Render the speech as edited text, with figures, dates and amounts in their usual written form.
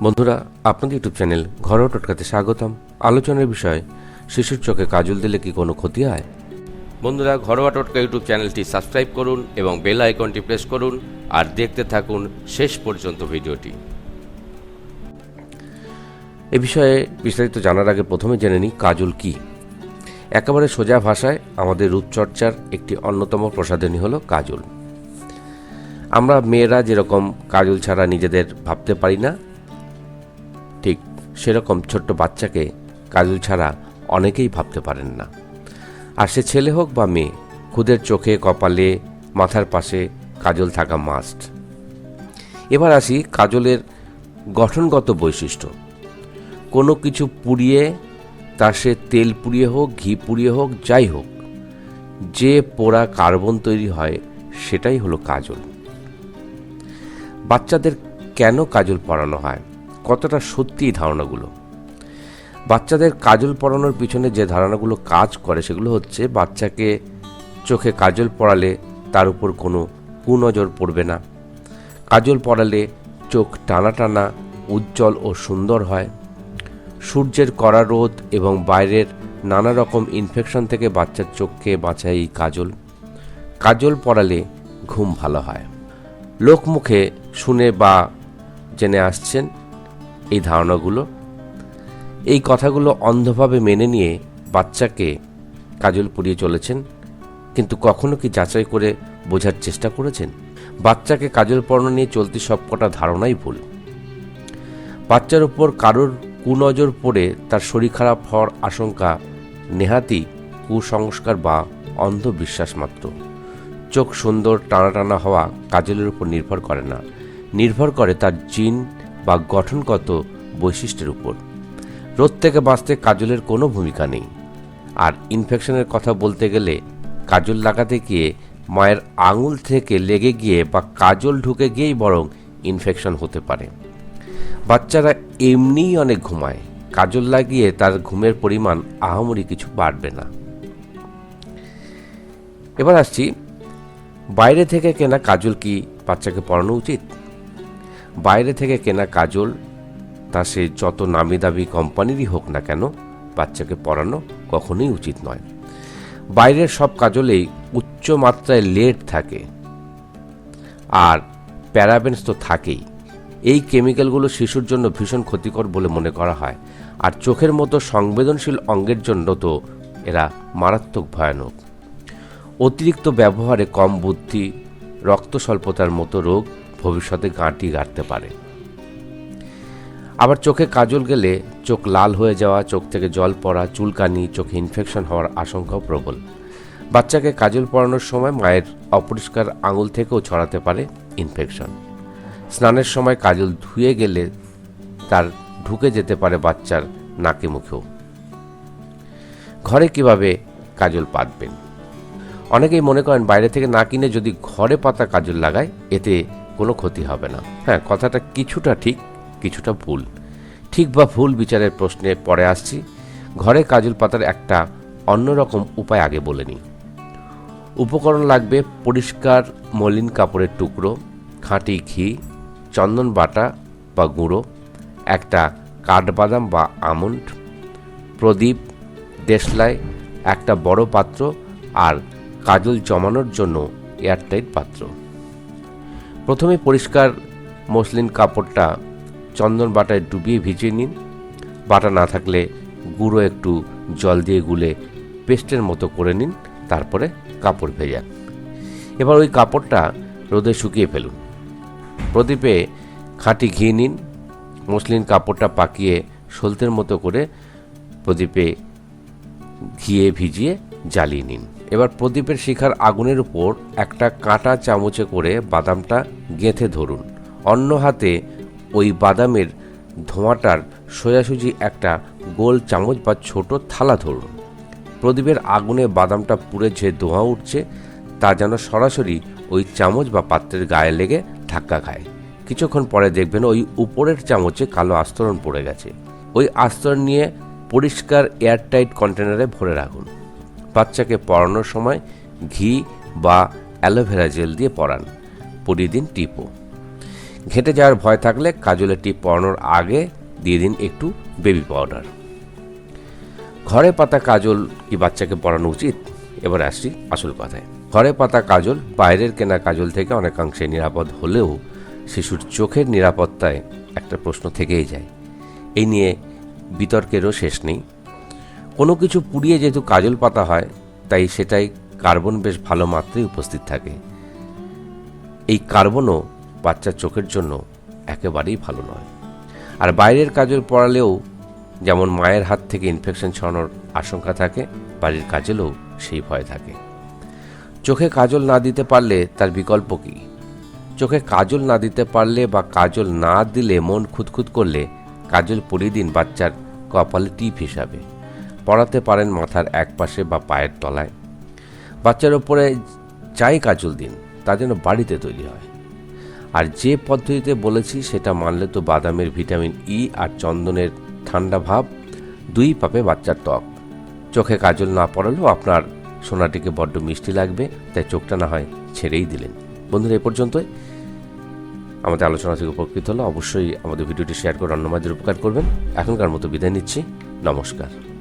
বন্ধুরা, আপনাদের YouTube channel ঘরোয়া টোটকাতে স্বাগতম। আলোচনার বিষয়, শিশুর চোখে কাজল দিলে কি কোনো ক্ষতি হয়? বন্ধুরা, ঘরোয়া টোটকা ইউটিউব চ্যানেলটি সাবস্ক্রাইব করুন এবং বেল আইকনটি প্রেস করুন আর দেখতে থাকুন শেষ পর্যন্ত ভিডিওটি। এ বিষয়ে বিস্তারিত জানার আগে প্রথমে জেনে নিই কাজল কি। একেবারে সোজা ভাষায় আমাদের রূপচর্চার একটি অন্যতম প্রসাধনী হলো কাজল। আমরা মেয়েরা যেরকম কাজল ছাড়া নিজেদের ভাবতে পারি না, ঠিক সেরকম ছোট্ট বাচ্চাকে কাজল ছাড়া অনেকেই ভাবতে পারেন না। আর সে ছেলে হোক বা মেয়ে, খুদের চোখে, কপালে, মাথার পাশে কাজল থাকা মাস্ট। এবার আসি কাজলের গঠনগত বৈশিষ্ট্য। কোনো কিছু পুড়িয়ে, তা সে তেল পুড়িয়ে হোক, ঘি পুড়িয়ে হোক, যাই হোক, যে পোড়া কার্বন তৈরি হয় সেটাই হলো কাজল। বাচ্চাদের কেন কাজল পরানো হয়, কতটা সত্যি এই ধারণাগুলো? বাচ্চাদের কাজল পরানোর পিছনে যে ধারণাগুলো কাজ করে সেগুলো হচ্ছে, বাচ্চাকে চোখে কাজল পরালে তার উপর কোনো কুনজর পড়বে না। কাজল পরালে চোখ টানা টানা, উজ্জ্বল ও সুন্দর হয়। সূর্যের কড়া রোদ এবং বাইরের নানা রকম ইনফেকশন থেকে বাচ্চার চোখকে বাঁচায় এই কাজল। কাজল পরালে ঘুম ভালো হয়। লোকমুখে শুনে বা জেনে আসছেন এই ধারণাগুলো। এই কথাগুলো অন্ধভাবে মেনে নিয়ে বাচ্চাকে কাজল পরিয়ে চলেছেন, কিন্তু কখনো কি যাচাই করে বোঝার চেষ্টা করেছেন? বাচ্চাকে কাজল পরানো নিয়ে চলতি সবকটা ধারণাই ভুল। বাচ্চার উপর কারোর কুনজর পড়ে তার শরীর খারাপ হওয়ার আশঙ্কা নেহাতি কুসংস্কার বা অন্ধবিশ্বাস মাত্র। চোখ সুন্দর টানা টানা হওয়া কাজলের উপর নির্ভর করে না, নির্ভর করে তার জিন বা গঠনগত বৈশিষ্ট্যের উপর। রোদ থেকে বাঁচতে কাজলের কোনো ভূমিকা নেই। আর ইনফেকশনের কথা বলতে গেলে, কাজল লাগাতে গিয়ে মায়ের আঙুল থেকে লেগে গিয়ে বা কাজল ঢুকে গিয়েই বরং ইনফেকশন হতে পারে। বাচ্চারা এমনিই অনেক ঘুমায়, কাজল লাগিয়ে তার ঘুমের পরিমাণ আহামরি কিছু বাড়বে না। এবার আসছি, বাইরে থেকে কেনা কাজল কি বাচ্চাকে পরানো উচিত? বাইরে থেকে কেনা কাজল, তা সে যত নামি দামি কোম্পানিরই হোক না কেন, বাচ্চাকে পরানো কখনোই উচিত নয়। বাইরের সব কাজলেই উচ্চ মাত্রায় লেড থাকে, আর প্যারাবেনস তো থাকেই। এই কেমিক্যালগুলো শিশুর জন্য ভীষণ ক্ষতিকর বলে মনে করা হয়, আর চোখের মতো সংবেদনশীল অঙ্গের জন্য তো এরা মারাত্মক ভয়ানক। অতিরিক্ত ব্যবহারে কম বুদ্ধি, রক্ত স্বল্পতার মতো রোগ ভবিষ্যতে গাঁটি গাড়তে পারে। আবার চোখে কাজল গেলে চোখ লাল হয়ে যাওয়া, চোখ থেকে জল পড়া, চুলকানি, চোখে ইনফেকশন হওয়ার আশঙ্কাও প্রবল। বাচ্চাকে কাজল পরানোর সময় মায়ের অপরিষ্কার আঙুল থেকেও ছড়াতে পারে ইনফেকশন। স্নানের সময় কাজল ধুয়ে গেলে তার ঢুকে যেতে পারে বাচ্চার নাকে মুখেও। ঘরে কিভাবে কাজল পাতবেন? অনেকেই মনে করেন বাইরে থেকে না কিনে যদি ঘরে পাতা কাজল লাগায় এতে কোনো ক্ষতি হবে না। হ্যাঁ, কথাটা কিছুটা ঠিক, কিছুটা ভুল। ঠিক বা ভুল বিচারের প্রশ্নে পরে আসছি। ঘরে কাজল পাতার একটা অন্যরকম উপায় আগে বলে নিই। উপকরণ লাগবে পরিষ্কার মলিন কাপড়ের টুকরো, খাঁটি ঘি, চন্দন বাটা বা গুঁড়ো, একটা কাঠবাদাম বা আমন্ড, প্রদীপ, দেশলাই, একটা বড় পাত্র আর কাজল জমানোর জন্য এয়ারটাইট পাত্র। প্রথমে পরিষ্কার মসলিন কাপড়টা চন্দন বাটায় ডুবিয়ে ভিজিয়ে নিন। বাটা না থাকলে গুঁড়ো একটু জল দিয়ে গুলে পেস্টের মতো করে নিন, তারপরে কাপড় ভেজান। এবার ওই কাপড়টা রোদে শুকিয়ে ফেলুন। প্রদীপে খাঁটি ঘি নিন, মসলিন কাপড়টা পাকিয়ে সলতের মতো করে প্রদীপে ঘিয়ে ভিজিয়ে জ্বালিয়ে নিন। এবার প্রদীপের শিখার আগুনের উপর একটা কাঁটা চামচে করে বাদামটা গেঁথে ধরুন। অন্য হাতে ওই বাদামের ধোঁয়াটার সোজাসুজি একটা গোল চামচ বা ছোট থালা ধরুন। প্রদীপের আগুনে বাদামটা পুড়ে যে ধোঁয়া উঠছে তা যেন সরাসরি ওই চামচ বা পাত্রের গায়ে লেগে ধাক্কা খায়। কিছুক্ষণ পরে দেখবেন ওই উপরের চামচে কালো আস্তরণ পড়ে গেছে। ওই আস্তরণ নিয়ে পরিষ্কার এয়ারটাইট কন্টেনারে ভরে রাখুন। বাচ্চাকে পরানোর সময় ঘি বা অ্যালোভেরা জেল দিয়ে পরান, পরিয়ে দিন টিপও। ঘেঁটে যাওয়ার ভয় থাকলে কাজলের টিপ পরানোর আগে দিয়ে দিন একটু বেবি পাউডার। ঘরে পাতা কাজল কি বাচ্চাকে পরানো উচিত? এবার আসছি আসল কথায়। ঘরে পাতা কাজল বাইরের কেনা কাজল থেকে অনেকাংশে নিরাপদ হলেও শিশুর চোখের নিরাপত্তায় একটা প্রশ্ন থেকেই যায়। এই নিয়ে বিতর্কেরও শেষ নেই। কোনো কিছু পুড়িয়ে যেহেতু কাজল পাতা হয়, তাই সেটাই কার্বন বেশ ভালো মাত্রায় উপস্থিত থাকে। এই কার্বনও বাচ্চার চোখের জন্য একেবারেই ভালো নয়। আর বাইরের কাজল পরালেও যেমন মায়ের হাত থেকে ইনফেকশন ছড়ানোর আশঙ্কা থাকে, বাড়ির কাজলেও সেই ভয় থাকে। চোখে কাজল না দিতে পারলে তার বিকল্প কি? চোখে কাজল না দিতে পারলে বা কাজল না দিলে মন খুঁতখুত করলে কাজল পরিয়ে দিন বাচ্চার কপালে টিপ হিসাবে। পরাতে পারেন মাথার এক পাশে বা পায়ের তলায়। বাচ্চার ওপরে যাই কাজল দিন, তা যেন বাড়িতে তৈরি হয়। আর যে পদ্ধতিতে বলেছি সেটা মানলে তো বাদামের ভিটামিন ই আর চন্দনের ঠান্ডা ভাব দুই পাবে বাচ্চার ত্বক। চোখে কাজল না পড়ালেও আপনার সোনাটিকে বড্ড মিষ্টি লাগবে, তাই চোখটা না হয় ছেড়েই দিলেন। বন্ধুরা, এ পর্যন্তই। আমাদের আলোচনা থেকে উপকৃত হলে অবশ্যই আমাদের ভিডিওটি শেয়ার করে অন্য মাঝের উপকার করবেন। এখনকার মতো বিদায় নিচ্ছি। নমস্কার।